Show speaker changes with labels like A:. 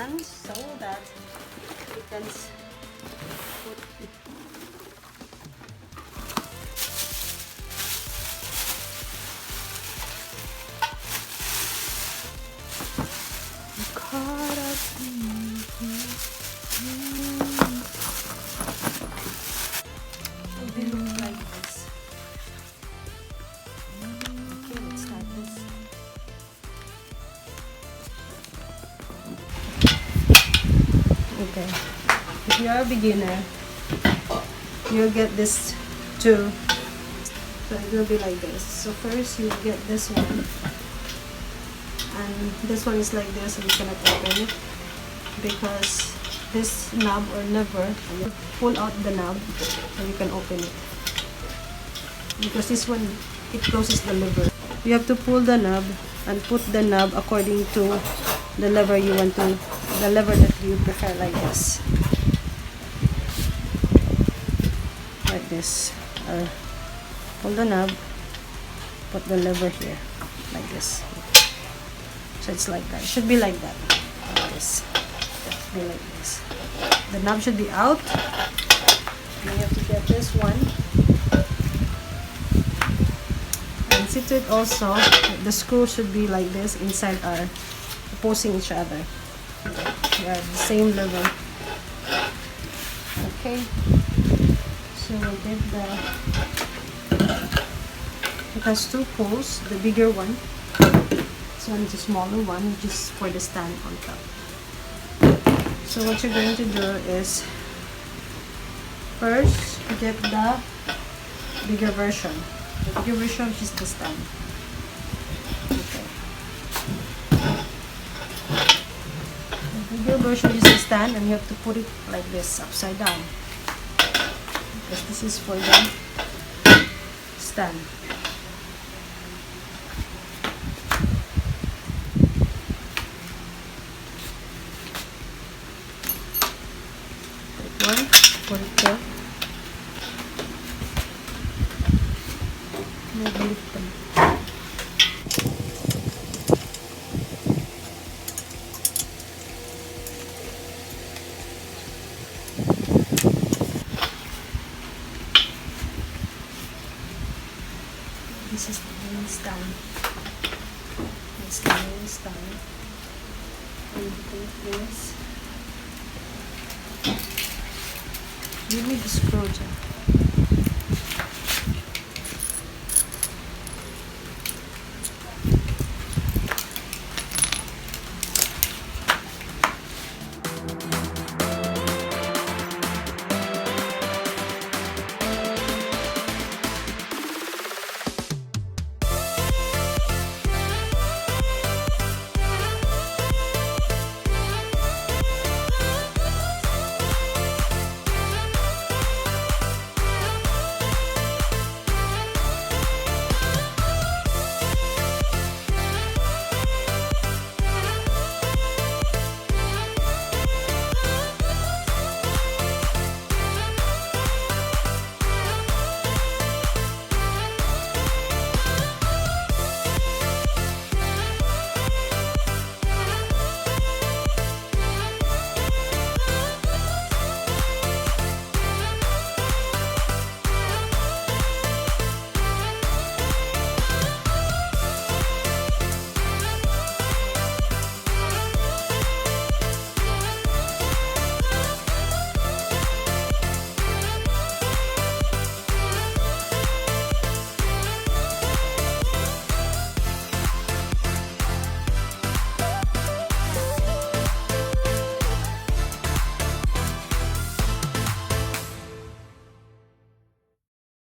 A: one so that you can put it. They look like this. Okay, let's start this. Okay, if you're a beginner, you'll get this too. So it will be like this. So first you get this one, and this one is like this, and you cannot open it because this knob or lever, you pull out the knob and you can open it, because this one, it closes the lever. You have to pull the knob and put the knob according to the lever you want to, the lever that you prefer, like this, like this. Or pull the knob, put the lever here, like this. So it's like that. It should be like that. Like this. Be like this. The knob should be out. And you have to get this one. And see to it also, the screw should be like this, inside are opposing each other. They are the same level. Okay. So we did it has two poles, the bigger one. This one is a smaller one, which is for the stand on top. So what you're going to do is, first get the bigger version. The bigger version is the stand. Okay. The bigger version is the stand, and you have to put it like this, upside down. Because this is for the stand. Put it there. Nabalik them. This is the main stand. This is the main stand. And you take this. You need the screw dyan.